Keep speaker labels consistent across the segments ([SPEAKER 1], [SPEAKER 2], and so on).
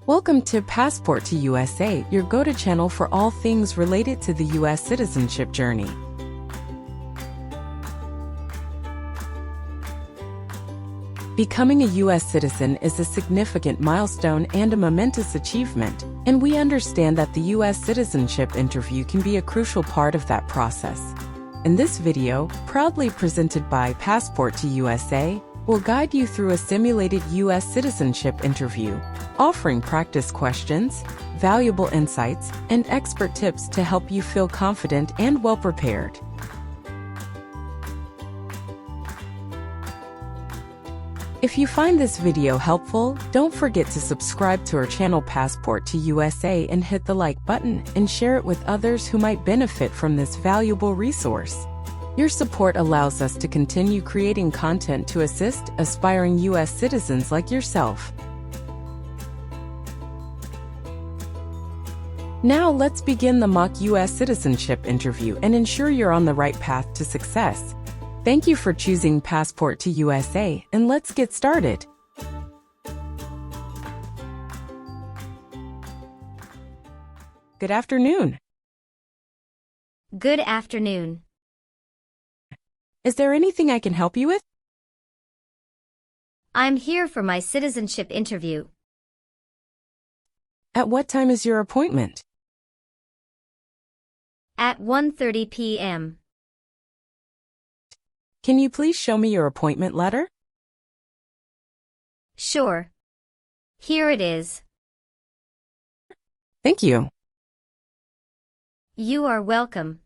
[SPEAKER 1] Welcome to Passport to USA, your go-to channel for all things related to the US citizenship journey. Becoming a US citizen is a significant milestone and a momentous achievement, and we understand that the US Citizenship Interview can be a crucial part of that process. In this video, proudly presented by Passport to USA, we'll guide you through a simulated US citizenship interview, offering practice questions, valuable insights, and expert tips to help you feel confident and well-prepared. If you find this video helpful, don't forget to subscribe to our channel Passport to USA and hit the like button and share it with others who might benefit from this valuable resource. Your support allows us to continue creating content to assist aspiring US citizens like yourself. Now let's begin the mock US citizenship interview and ensure you're on the right path to success. Thank you for choosing Passport to USA, and let's get started. Good afternoon.
[SPEAKER 2] Good afternoon.
[SPEAKER 1] Is there anything I can help you with?
[SPEAKER 2] I'm here for my citizenship interview.
[SPEAKER 1] At what time is your appointment?
[SPEAKER 2] At 1:30 p.m.
[SPEAKER 1] Can you please show me your appointment letter?
[SPEAKER 2] Sure. Here it is.
[SPEAKER 1] Thank you.
[SPEAKER 2] You are welcome.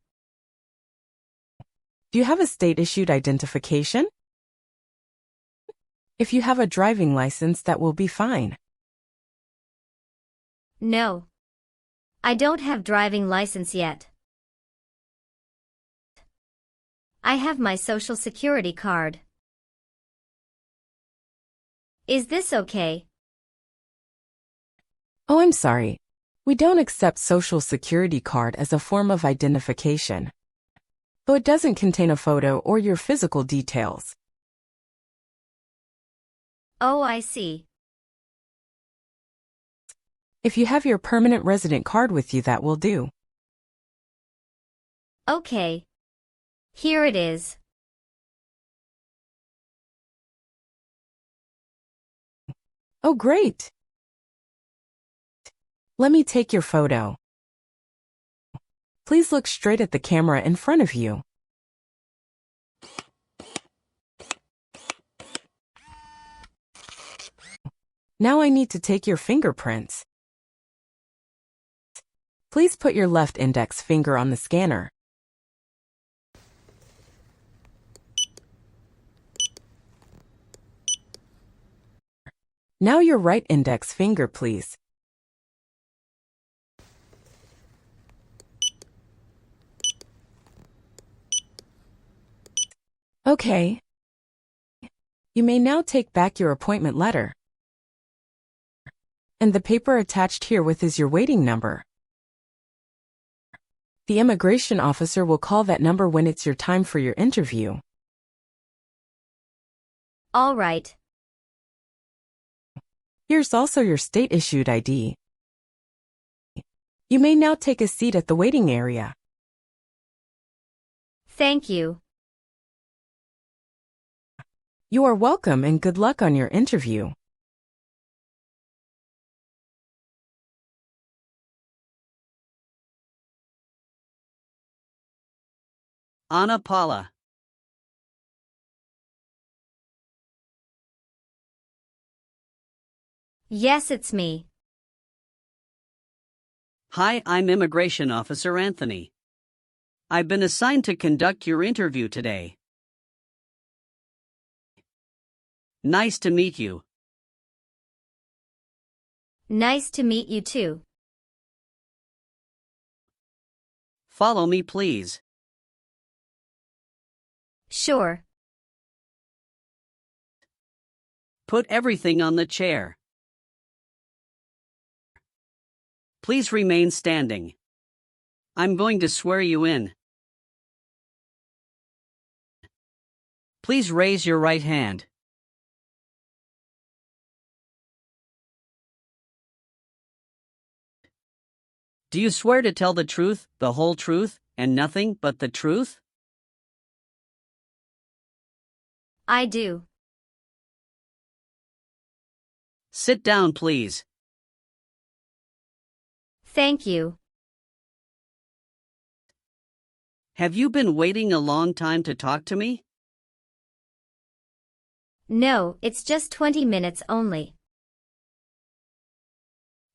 [SPEAKER 1] Do you have a state-issued identification? If you have a driving license, that will be fine.
[SPEAKER 2] No. I don't have driving license yet. I have my social security card. Is this okay?
[SPEAKER 1] Oh, I'm sorry. We don't accept social security card as a form of identification. Though it doesn't contain a photo or your physical details.
[SPEAKER 2] Oh, I see.
[SPEAKER 1] If you have your permanent resident card with you, that will do.
[SPEAKER 2] Okay. Here it is.
[SPEAKER 1] Oh, great. Let me take your photo. Please look straight at the camera in front of you. Now I need to take your fingerprints. Please put your left index finger on the scanner. Now your right index finger, please. Okay. You may now take back your appointment letter. And the paper attached herewith is your waiting number. The immigration officer will call that number when it's your time for your interview.
[SPEAKER 2] All right.
[SPEAKER 1] Here's also your state-issued ID. You may now take a seat at the waiting area.
[SPEAKER 2] Thank you.
[SPEAKER 1] You are welcome and good luck on your interview.
[SPEAKER 3] Ana Paula.
[SPEAKER 2] Yes, it's me.
[SPEAKER 3] Hi, I'm Immigration Officer Anthony. I've been assigned to conduct your interview today. Nice to meet you.
[SPEAKER 2] Nice to meet you too.
[SPEAKER 3] Follow me, please.
[SPEAKER 2] Sure.
[SPEAKER 3] Put everything on the chair. Please remain standing. I'm going to swear you in. Please raise your right hand. Do you swear to tell the truth, the whole truth, and nothing but the truth?
[SPEAKER 2] I do.
[SPEAKER 3] Sit down, please.
[SPEAKER 2] Thank you.
[SPEAKER 3] Have you been waiting a long time to talk to me?
[SPEAKER 2] No, it's just 20 minutes only.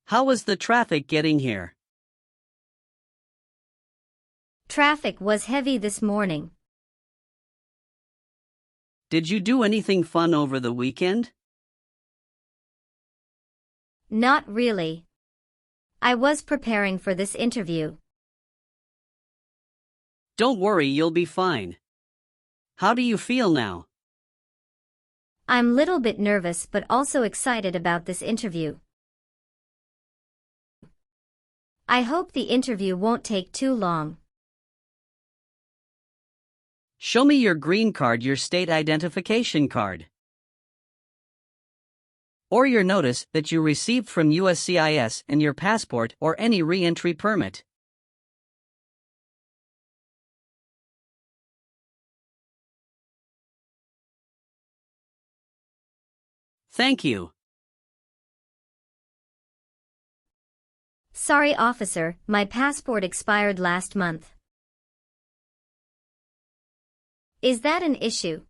[SPEAKER 3] How was the traffic getting here?
[SPEAKER 2] Traffic was heavy this morning.
[SPEAKER 3] Did you do anything fun over the weekend?
[SPEAKER 2] Not really. I was preparing for this interview.
[SPEAKER 3] Don't worry, you'll be fine. How do you feel now?
[SPEAKER 2] I'm little bit nervous but also excited about this interview. I hope the interview won't take too long.
[SPEAKER 3] Show me your green card, your state identification card. Or your notice that you received from USCIS and your passport or any re-entry permit. Thank you.
[SPEAKER 2] Sorry, officer, my passport expired last month. Is that an issue?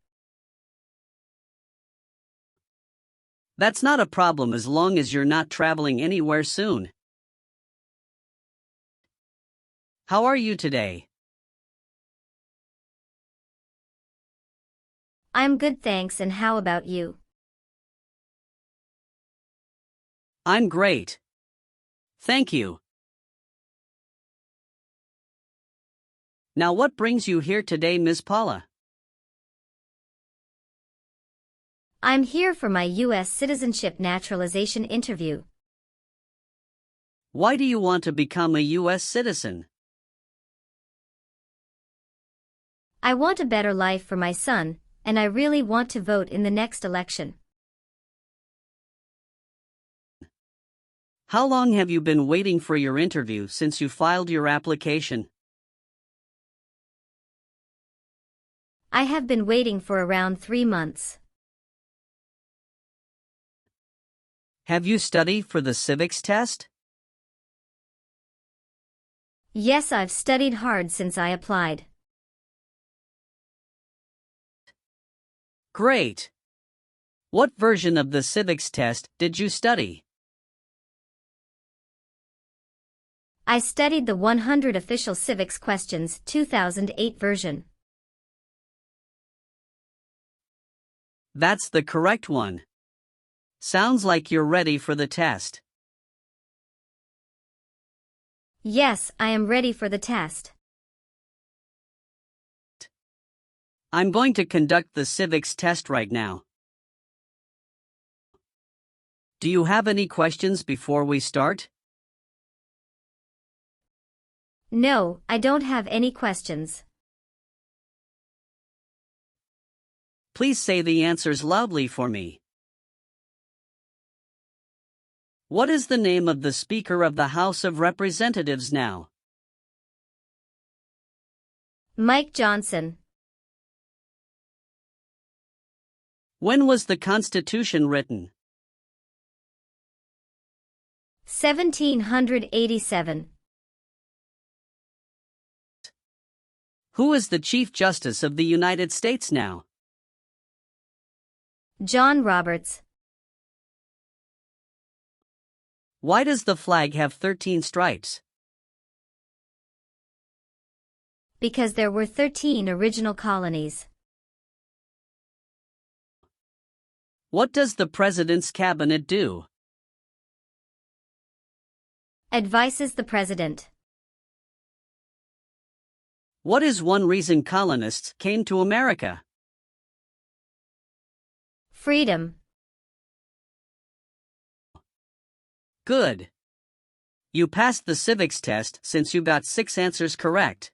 [SPEAKER 3] That's not a problem as long as you're not traveling anywhere soon. How are you today?
[SPEAKER 2] I'm good, thanks, and how about you?
[SPEAKER 3] I'm great. Thank you. Now what brings you here today, Ms. Paula?
[SPEAKER 2] I'm here for my US Citizenship Naturalization interview.
[SPEAKER 3] Why do you want to become a US citizen?
[SPEAKER 2] I want a better life for my son, and I really want to vote in the next election.
[SPEAKER 3] How long have you been waiting for your interview since you filed your application?
[SPEAKER 2] I have been waiting for around 3 months.
[SPEAKER 3] Have you studied for the civics test?
[SPEAKER 2] Yes, I've studied hard since I applied.
[SPEAKER 3] Great. What version of the civics test did you study?
[SPEAKER 2] I studied the 100 Official Civics Questions 2008 version.
[SPEAKER 3] That's the correct one. Sounds like you're ready for the test.
[SPEAKER 2] Yes, I am ready for the test.
[SPEAKER 3] I'm going to conduct the civics test right now. Do you have any questions before we start?
[SPEAKER 2] No, I don't have any questions.
[SPEAKER 3] Please say the answers loudly for me. What is the name of the Speaker of the House of Representatives now?
[SPEAKER 2] Mike Johnson.
[SPEAKER 3] When was the Constitution written?
[SPEAKER 2] 1787.
[SPEAKER 3] Who is the Chief Justice of the United States now?
[SPEAKER 2] John Roberts.
[SPEAKER 3] Why does the flag have 13 stripes?
[SPEAKER 2] Because there were 13 original colonies.
[SPEAKER 3] What does the President's cabinet do?
[SPEAKER 2] Advises the President.
[SPEAKER 3] What is one reason colonists came to America?
[SPEAKER 2] Freedom.
[SPEAKER 3] Good. You passed the civics test since you got 6 answers correct.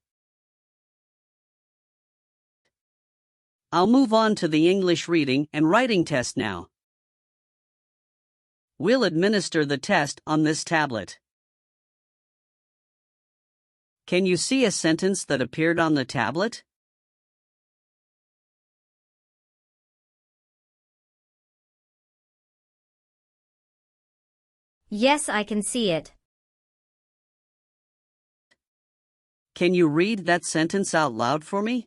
[SPEAKER 3] I'll move on to the English reading and writing test now. We'll administer the test on this tablet. Can you see a sentence that appeared on the tablet?
[SPEAKER 2] Yes, I can see it.
[SPEAKER 3] Can you read that sentence out loud for me?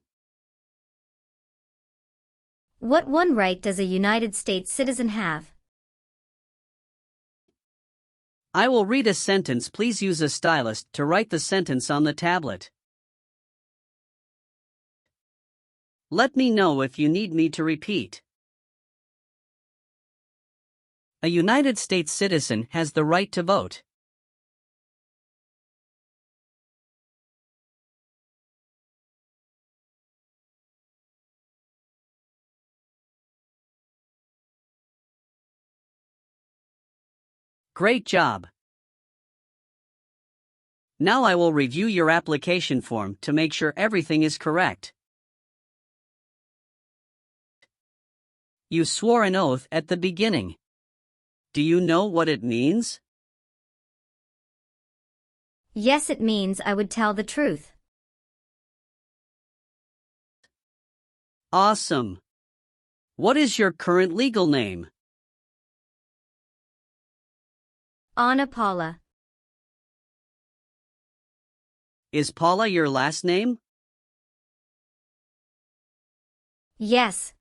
[SPEAKER 2] What one right does a United States citizen have?
[SPEAKER 3] I will read a sentence. Please use a stylus to write the sentence on the tablet. Let me know if you need me to repeat. A United States citizen has the right to vote. Great job! Now I will review your application form to make sure everything is correct. You swore an oath at the beginning. Do you know what it means?
[SPEAKER 2] Yes, it means I would tell the truth.
[SPEAKER 3] Awesome! What is your current legal name?
[SPEAKER 2] Anna Paula.
[SPEAKER 3] Is Paula your last name?
[SPEAKER 2] Yes.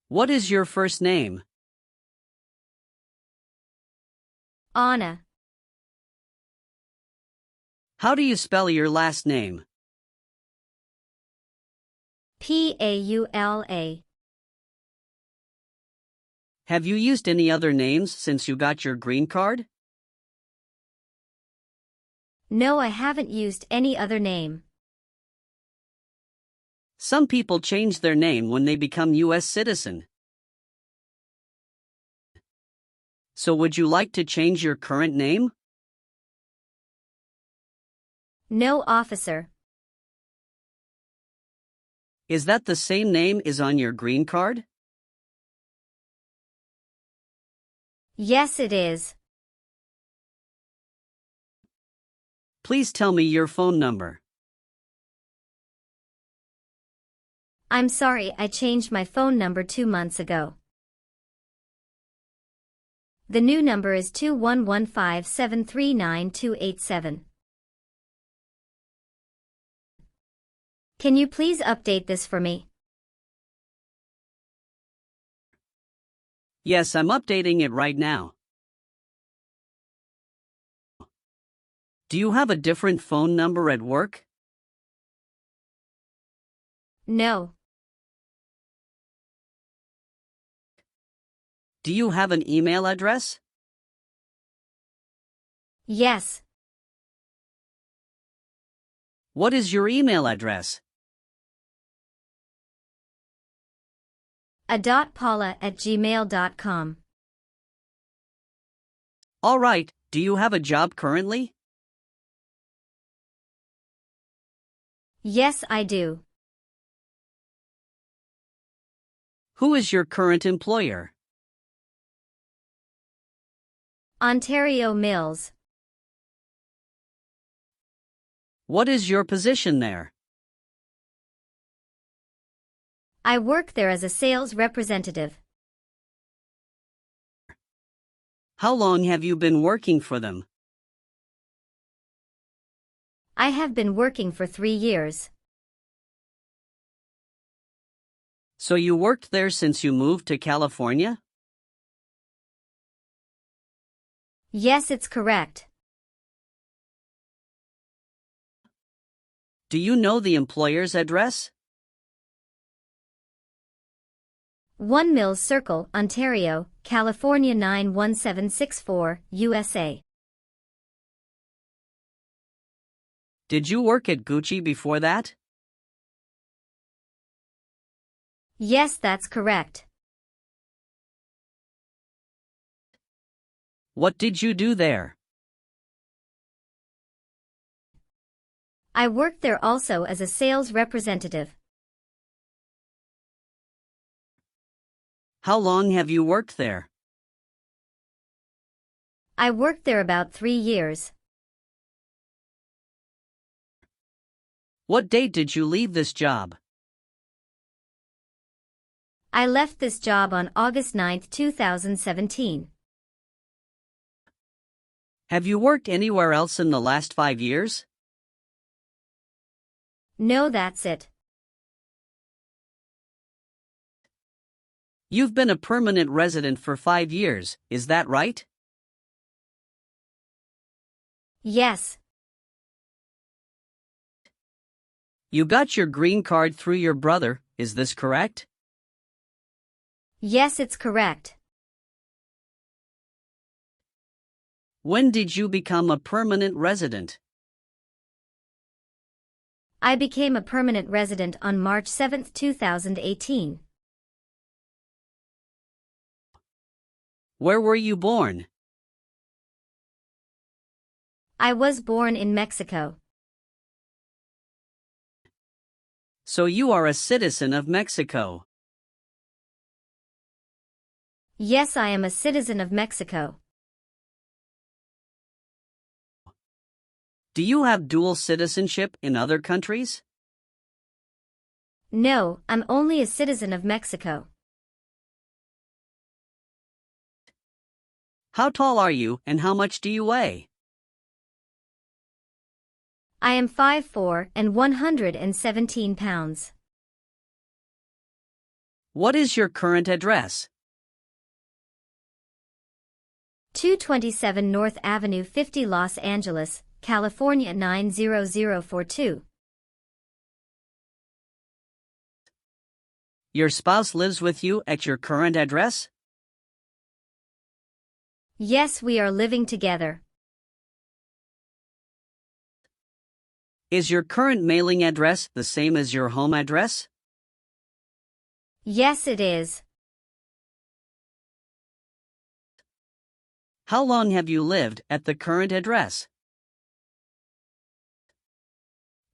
[SPEAKER 3] What is your first name?
[SPEAKER 2] Anna.
[SPEAKER 3] How do you spell your last name?
[SPEAKER 2] Paula.
[SPEAKER 3] Have you used any other names since you got your green card?
[SPEAKER 2] No, I haven't used any other name.
[SPEAKER 3] Some people change their name when they become US citizen. So would you like to change your current name?
[SPEAKER 2] No, officer.
[SPEAKER 3] Is that the same name as on your green card?
[SPEAKER 2] Yes, it is.
[SPEAKER 3] Please tell me your phone number.
[SPEAKER 2] I'm sorry, I changed my phone number 2 months ago. The new number is 2115739287. Can you please update this for me?
[SPEAKER 3] Yes, I'm updating it right now. Do you have a different phone number at work?
[SPEAKER 2] No.
[SPEAKER 3] Do you have an email address?
[SPEAKER 2] Yes.
[SPEAKER 3] What is your email address?
[SPEAKER 2] a.paula@gmail.com.
[SPEAKER 3] All right, do you have a job currently?
[SPEAKER 2] Yes, I do.
[SPEAKER 3] Who is your current employer?
[SPEAKER 2] Ontario Mills.
[SPEAKER 3] What is your position there?
[SPEAKER 2] I work there as a sales representative.
[SPEAKER 3] How long have you been working for them?
[SPEAKER 2] I have been working for 3 years.
[SPEAKER 3] So you worked there since you moved to California?
[SPEAKER 2] Yes, it's correct.
[SPEAKER 3] Do you know the employer's address?
[SPEAKER 2] 1 Mills Circle, Ontario, California 91764, USA.
[SPEAKER 3] Did you work at Gucci before that?
[SPEAKER 2] Yes, that's correct.
[SPEAKER 3] What did you do there?
[SPEAKER 2] I worked there also as a sales representative.
[SPEAKER 3] How long have you worked there?
[SPEAKER 2] I worked there about 3 years.
[SPEAKER 3] What date did you leave this job?
[SPEAKER 2] I left this job on August 9, 2017.
[SPEAKER 3] Have you worked anywhere else in the last 5 years?
[SPEAKER 2] No, that's it.
[SPEAKER 3] You've been a permanent resident for 5 years, is that right?
[SPEAKER 2] Yes.
[SPEAKER 3] You got your green card through your brother, is this correct?
[SPEAKER 2] Yes, it's correct.
[SPEAKER 3] When did you become a permanent resident?
[SPEAKER 2] I became a permanent resident on March 7, 2018.
[SPEAKER 3] Where were you born?
[SPEAKER 2] I was born in Mexico.
[SPEAKER 3] So you are a citizen of Mexico.
[SPEAKER 2] Yes, I am a citizen of Mexico.
[SPEAKER 3] Do you have dual citizenship in other countries?
[SPEAKER 2] No, I'm only a citizen of Mexico.
[SPEAKER 3] How tall are you and how much do you weigh?
[SPEAKER 2] I am 5'4" and 117 pounds.
[SPEAKER 3] What is your current address?
[SPEAKER 2] 227 North Avenue 50 Los Angeles, California 90042.
[SPEAKER 3] Your spouse lives with you at your current address?
[SPEAKER 2] Yes, we are living together.
[SPEAKER 3] Is your current mailing address the same as your home address?
[SPEAKER 2] Yes, it is.
[SPEAKER 3] How long have you lived at the current address?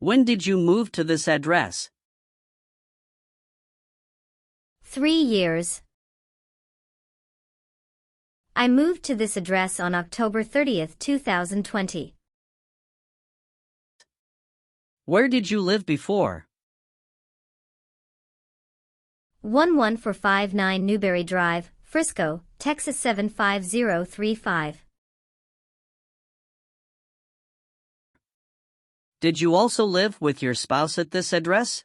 [SPEAKER 3] When did you move to this address?
[SPEAKER 2] 3 years. I moved to this address on October 30, 2020.
[SPEAKER 3] Where did you live before?
[SPEAKER 2] 11459 Newberry Drive, Frisco, Texas 75035.
[SPEAKER 3] Did you also live with your spouse at this address?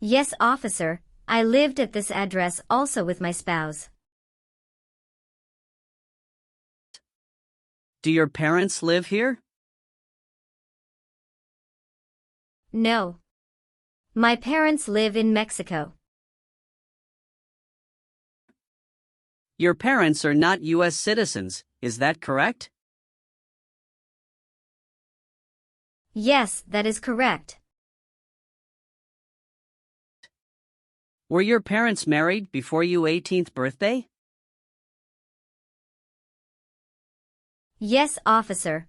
[SPEAKER 2] Yes, officer, I lived at this address also with my spouse.
[SPEAKER 3] Do your parents live here?
[SPEAKER 2] No. My parents live in Mexico.
[SPEAKER 3] Your parents are not US citizens, is that correct?
[SPEAKER 2] Yes, that is correct.
[SPEAKER 3] Were your parents married before your 18th birthday?
[SPEAKER 2] Yes, officer.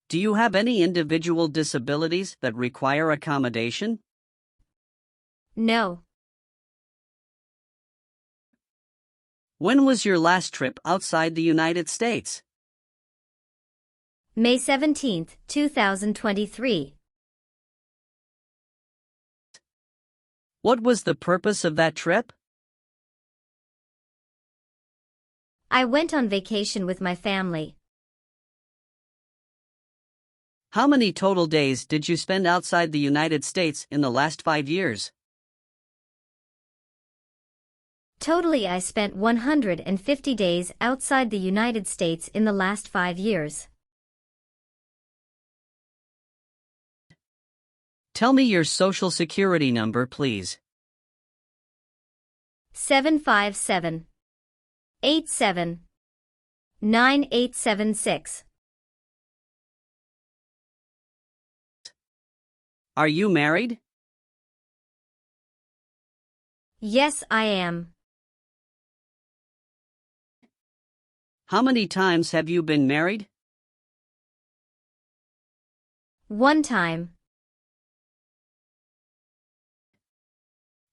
[SPEAKER 3] Do you have any individual disabilities that require accommodation?
[SPEAKER 2] No.
[SPEAKER 3] When was your last trip outside the United States?
[SPEAKER 2] May 17, 2023.
[SPEAKER 3] What was the purpose of that trip?
[SPEAKER 2] I went on vacation with my family.
[SPEAKER 3] How many total days did you spend outside the United States in the last 5 years?
[SPEAKER 2] Totally, I spent 150 days outside the United States in the last 5 years.
[SPEAKER 3] Tell me your social security number, please.
[SPEAKER 2] 757 87 9876.
[SPEAKER 3] Are you married?
[SPEAKER 2] Yes, I am.
[SPEAKER 3] How many times have you been married?
[SPEAKER 2] 1 time.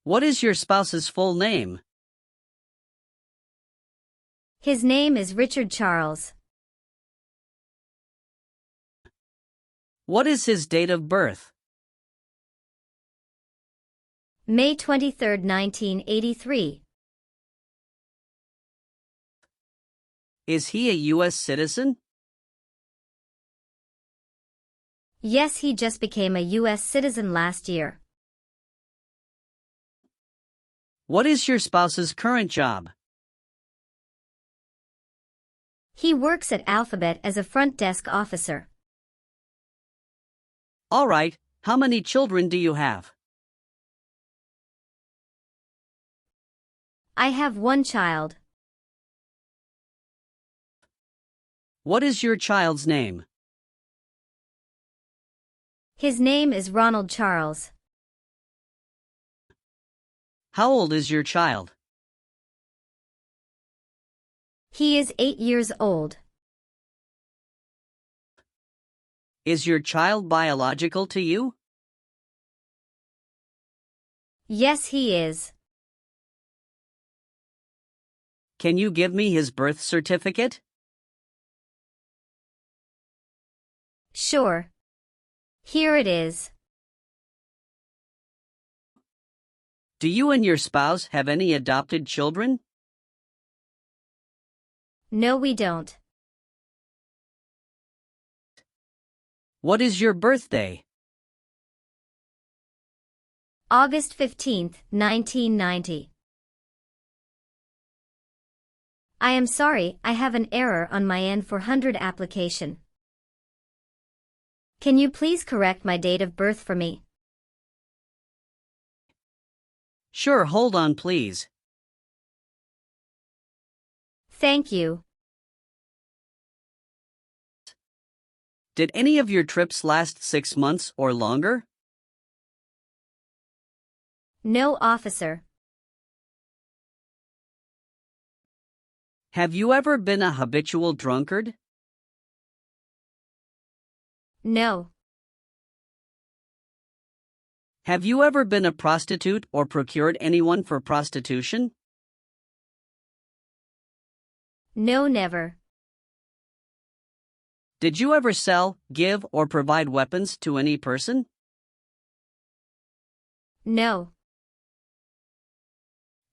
[SPEAKER 3] What is your spouse's full name?
[SPEAKER 2] His name is Richard Charles.
[SPEAKER 3] What is his date of birth?
[SPEAKER 2] May 23, 1983.
[SPEAKER 3] Is he a US citizen?
[SPEAKER 2] Yes, he just became a US citizen last year.
[SPEAKER 3] What is your spouse's current job?
[SPEAKER 2] He works at Alphabet as a front desk officer.
[SPEAKER 3] All right, how many children do you have?
[SPEAKER 2] I have one child.
[SPEAKER 3] What is your child's name?
[SPEAKER 2] His name is Ronald Charles.
[SPEAKER 3] How old is your child?
[SPEAKER 2] He is 8 years old.
[SPEAKER 3] Is your child biological to you?
[SPEAKER 2] Yes, he is.
[SPEAKER 3] Can you give me his birth certificate?
[SPEAKER 2] Sure. Here it is.
[SPEAKER 3] Do you and your spouse have any adopted children?
[SPEAKER 2] No, we don't.
[SPEAKER 3] What is your birthday?
[SPEAKER 2] August 15, 1990. I am sorry, I have an error on my N-400 application. Can you please correct my date of birth for me?
[SPEAKER 3] Sure, hold on please.
[SPEAKER 2] Thank you.
[SPEAKER 3] Did any of your trips last 6 months or longer?
[SPEAKER 2] No, officer.
[SPEAKER 3] Have you ever been a habitual drunkard?
[SPEAKER 2] No.
[SPEAKER 3] Have you ever been a prostitute or procured anyone for prostitution?
[SPEAKER 2] No, never.
[SPEAKER 3] Did you ever sell, give, or provide weapons to any person?
[SPEAKER 2] No.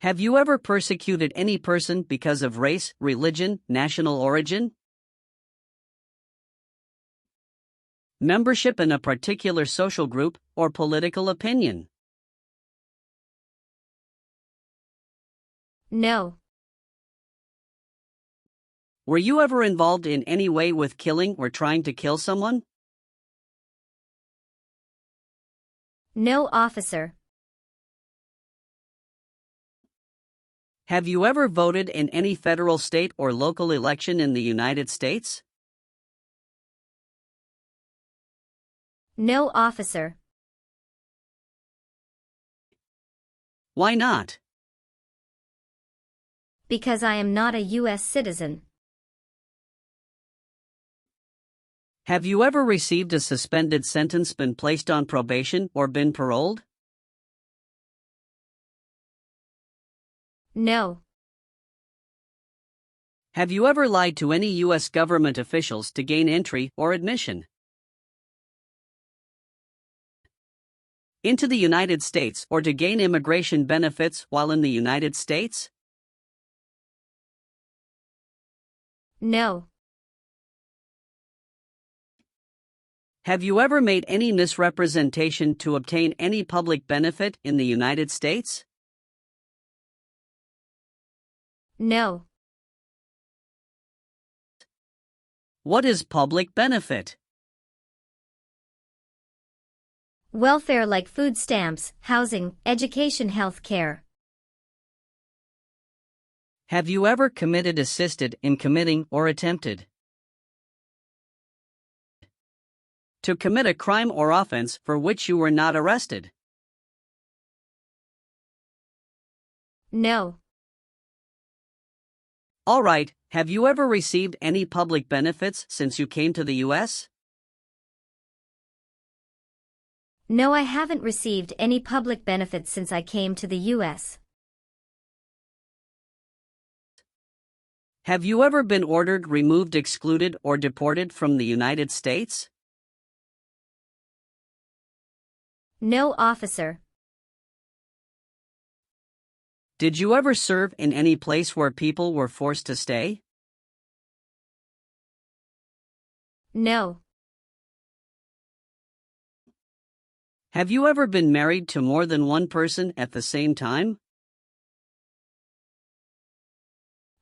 [SPEAKER 3] Have you ever persecuted any person because of race, religion, national origin? Membership in a particular social group or political opinion?
[SPEAKER 2] No.
[SPEAKER 3] Were you ever involved in any way with killing or trying to kill someone?
[SPEAKER 2] No, officer.
[SPEAKER 3] Have you ever voted in any federal, state, or local election in the United States?
[SPEAKER 2] No, officer.
[SPEAKER 3] Why not?
[SPEAKER 2] Because I am not a US citizen.
[SPEAKER 3] Have you ever received a suspended sentence, been placed on probation, or been paroled?
[SPEAKER 2] No.
[SPEAKER 3] Have you ever lied to any U.S. government officials to gain entry or admission into the United States or to gain immigration benefits while in the United States?
[SPEAKER 2] No.
[SPEAKER 3] Have you ever made any misrepresentation to obtain any public benefit in the United States?
[SPEAKER 2] No.
[SPEAKER 3] What is public benefit?
[SPEAKER 2] Welfare like food stamps, housing, education, health care.
[SPEAKER 3] Have you ever committed, assisted in committing, or attempted to commit a crime or offense for which you were not arrested?
[SPEAKER 2] No.
[SPEAKER 3] All right, have you ever received any public benefits since you came to the U.S.?
[SPEAKER 2] No, I haven't received any public benefits since I came to the US.
[SPEAKER 3] Have you ever been ordered, removed, excluded, or deported from the United States?
[SPEAKER 2] No, officer.
[SPEAKER 3] Did you ever serve in any place where people were forced to stay?
[SPEAKER 2] No.
[SPEAKER 3] Have you ever been married to more than one person at the same time?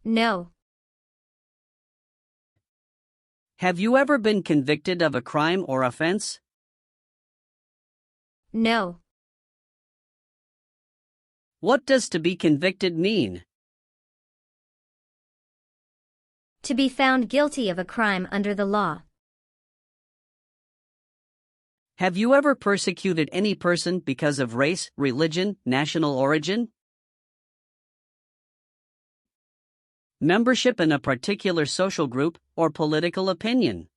[SPEAKER 2] No.
[SPEAKER 3] Have you ever been convicted of a crime or offense?
[SPEAKER 2] No.
[SPEAKER 3] What does to be convicted mean?
[SPEAKER 2] To be found guilty of a crime under the law.
[SPEAKER 3] Have you ever persecuted any person because of race, religion, national origin? Membership in a particular social group, or political opinion?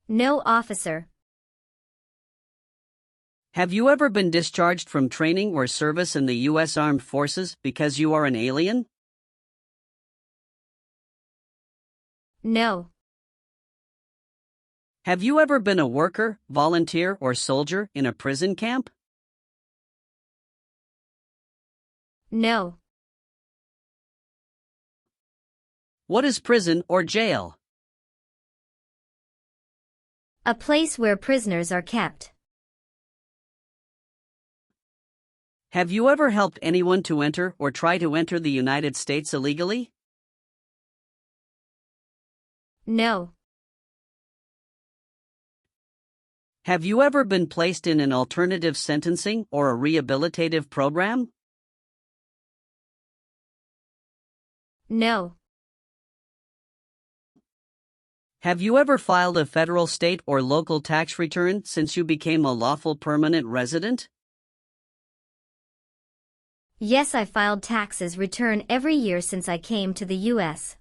[SPEAKER 2] No, officer.
[SPEAKER 3] Have you ever been discharged from training or service in the U.S. Armed Forces because you are an alien?
[SPEAKER 2] No.
[SPEAKER 3] Have you ever been a worker, volunteer, or soldier in a prison camp?
[SPEAKER 2] No.
[SPEAKER 3] What is prison or jail?
[SPEAKER 2] A place where prisoners are kept.
[SPEAKER 3] Have you ever helped anyone to enter or try to enter the United States illegally?
[SPEAKER 2] No.
[SPEAKER 3] Have you ever been placed in an alternative sentencing or a rehabilitative program?
[SPEAKER 2] No.
[SPEAKER 3] Have you ever filed a federal, state, or local tax return since you became a lawful permanent resident?
[SPEAKER 2] Yes, I filed taxes return every year since I came to the U.S.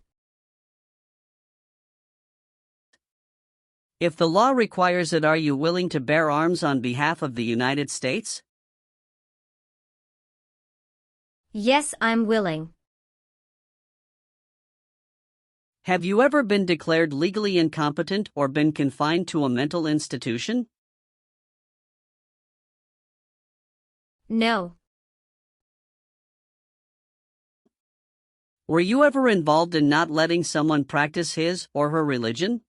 [SPEAKER 3] If the law requires it, are you willing to bear arms on behalf of the United States?
[SPEAKER 2] Yes, I'm willing.
[SPEAKER 3] Have you ever been declared legally incompetent or been confined to a mental institution?
[SPEAKER 2] No.
[SPEAKER 3] Were you ever involved in not letting someone practice his or her religion?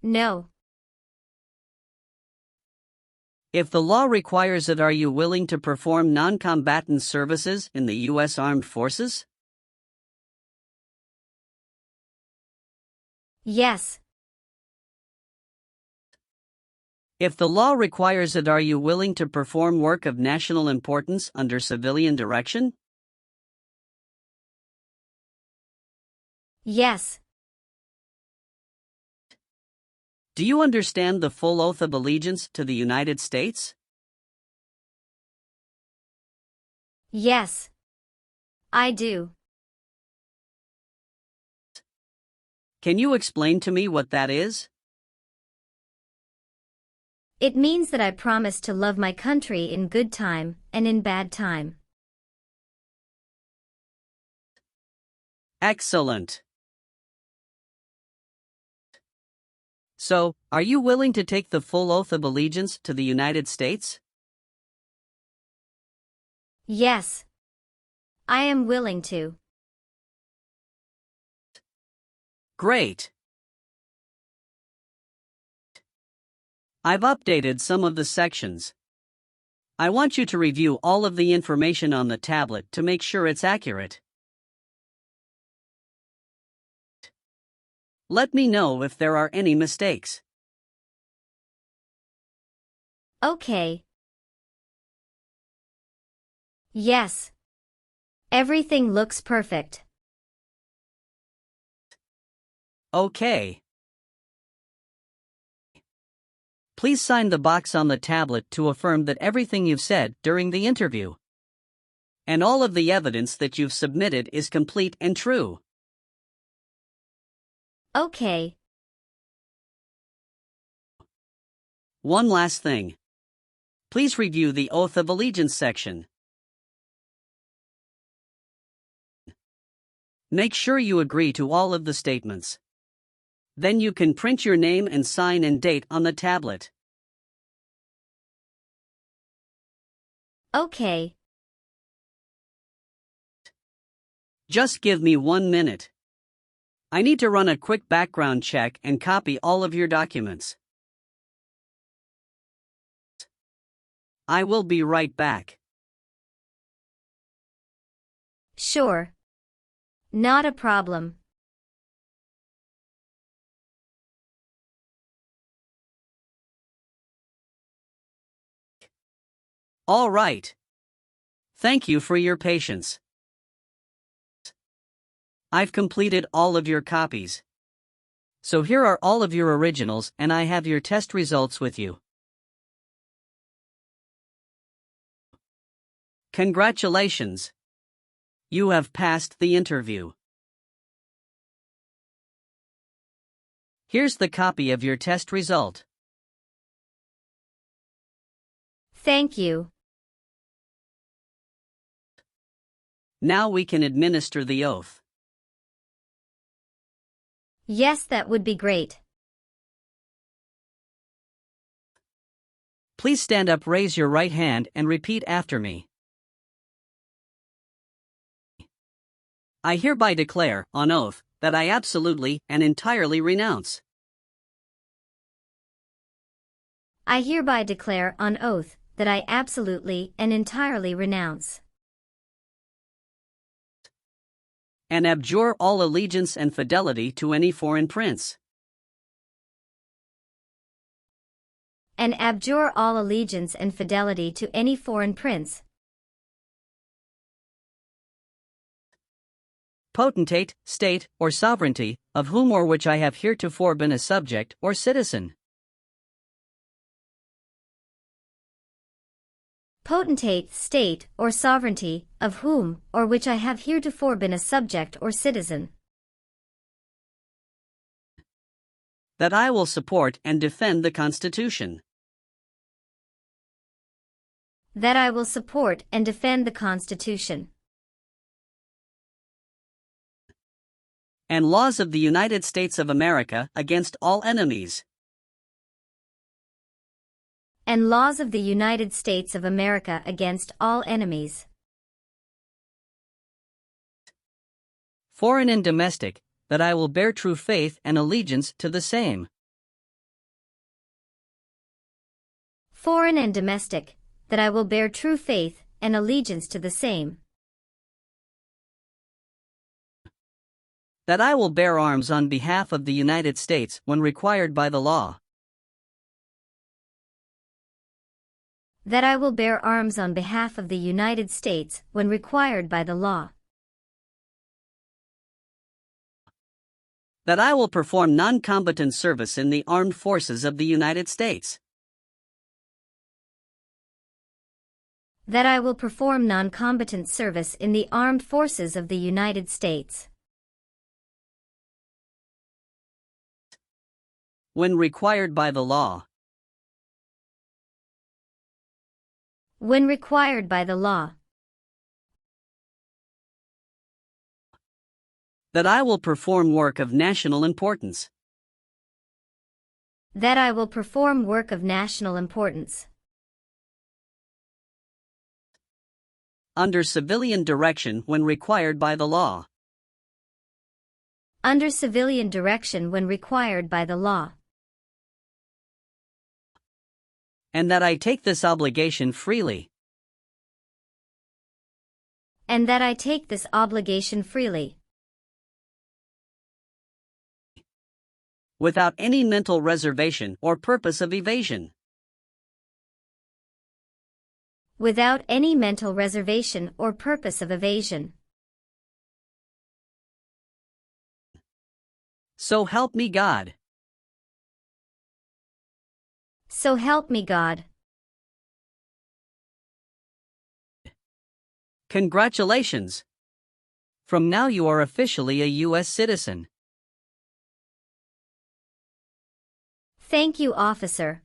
[SPEAKER 2] No.
[SPEAKER 3] If the law requires it, are you willing to perform non-combatant services in the U.S. Armed Forces?
[SPEAKER 2] Yes.
[SPEAKER 3] If the law requires it, are you willing to perform work of national importance under civilian direction?
[SPEAKER 2] Yes.
[SPEAKER 3] Do you understand the full oath of allegiance to the United States?
[SPEAKER 2] Yes. I do.
[SPEAKER 3] Can you explain to me what that is?
[SPEAKER 2] It means that I promise to love my country in good time and in bad time.
[SPEAKER 3] Excellent. So, are you willing to take the full oath of allegiance to the United States?
[SPEAKER 2] Yes. I am willing to.
[SPEAKER 3] Great. I've updated some of the sections. I want you to review all of the information on the tablet to make sure it's accurate. Let me know if there are any mistakes.
[SPEAKER 2] Okay. Yes. Everything looks perfect.
[SPEAKER 3] Okay. Please sign the box on the tablet to affirm that everything you've said during the interview and all of the evidence that you've submitted is complete and true.
[SPEAKER 2] Okay.
[SPEAKER 3] One last thing. Please review the Oath of Allegiance section. Make sure you agree to all of the statements. Then you can print your name and sign and date on the tablet.
[SPEAKER 2] Okay.
[SPEAKER 3] Just give me 1 minute. I need to run a quick background check and copy all of your documents. I will be right back.
[SPEAKER 2] Sure. Not a problem.
[SPEAKER 3] All right. Thank you for your patience. I've completed all of your copies. So here are all of your originals, and I have your test results with you. Congratulations! You have passed the interview. Here's the copy of your test result.
[SPEAKER 2] Thank you.
[SPEAKER 3] Now we can administer the oath.
[SPEAKER 2] Yes, that would be great.
[SPEAKER 3] Please stand up, raise your right hand, and repeat after me. I hereby declare, on oath, that I absolutely and entirely renounce.
[SPEAKER 2] I hereby declare on oath that I absolutely and entirely renounce
[SPEAKER 3] And abjure all allegiance and fidelity to any foreign prince.
[SPEAKER 2] and abjure all allegiance and fidelity to any foreign prince,
[SPEAKER 3] potentate, state, or sovereignty, of whom or which I have heretofore been a subject or citizen.
[SPEAKER 2] potentate, state, or sovereignty, of whom or which I have heretofore been a subject or citizen,
[SPEAKER 3] That I will support and defend the Constitution.
[SPEAKER 2] that I will support and defend the Constitution
[SPEAKER 3] And laws of the United States of America against all enemies.
[SPEAKER 2] and laws of the United States of America against all enemies,
[SPEAKER 3] Foreign and domestic, that I will bear true faith and allegiance to the same.
[SPEAKER 2] foreign and domestic, that I will bear true faith and allegiance to the same,
[SPEAKER 3] That I will bear arms on behalf of the United States when required by the law.
[SPEAKER 2] that I will bear arms on behalf of the United States when required by the law,
[SPEAKER 3] That I will perform non-combatant service in the armed forces of the United States.
[SPEAKER 2] that I will perform non-combatant service in the armed forces of the United States,
[SPEAKER 3] When required by the law.
[SPEAKER 2] when required by the law,
[SPEAKER 3] That I will perform work of national importance.
[SPEAKER 2] that I will perform work of national importance,
[SPEAKER 3] Under civilian direction when required by the law.
[SPEAKER 2] under civilian direction when required by the law,
[SPEAKER 3] And that I take this obligation freely.
[SPEAKER 2] and that I take this obligation freely,
[SPEAKER 3] Without any mental reservation or purpose of evasion.
[SPEAKER 2] without any mental reservation or purpose of evasion.
[SPEAKER 3] So help me God.
[SPEAKER 2] So help me God.
[SPEAKER 3] Congratulations! From now you are officially a US citizen.
[SPEAKER 2] Thank you, officer.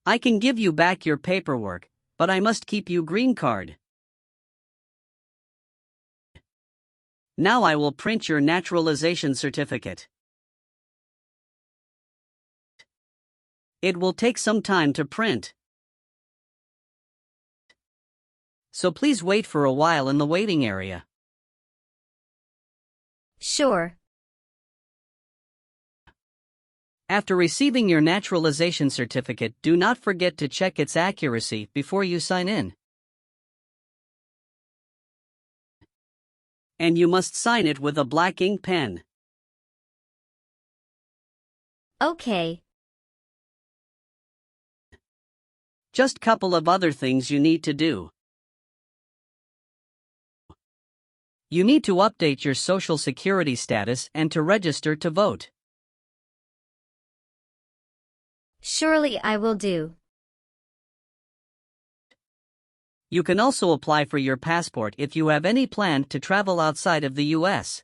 [SPEAKER 3] I can give you back your paperwork, but I must keep you green card. Now I will print your naturalization certificate. It will take some time to print, so please wait for a while in the waiting area.
[SPEAKER 2] Sure.
[SPEAKER 3] After receiving your naturalization certificate, do not forget to check its accuracy before you sign in. And you must sign it with a black ink pen.
[SPEAKER 2] Okay.
[SPEAKER 3] Just couple of other things you need to do. You need to update your social security status and to register to vote.
[SPEAKER 2] Surely I will do.
[SPEAKER 3] You can also apply for your passport if you have any plan to travel outside of the US.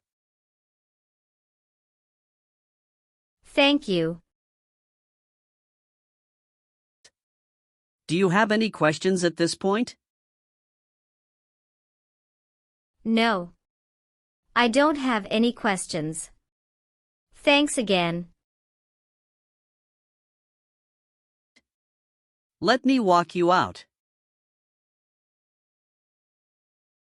[SPEAKER 2] Thank you.
[SPEAKER 3] Do you have any questions at this point?
[SPEAKER 2] No. I don't have any questions. Thanks again.
[SPEAKER 3] Let me walk you out.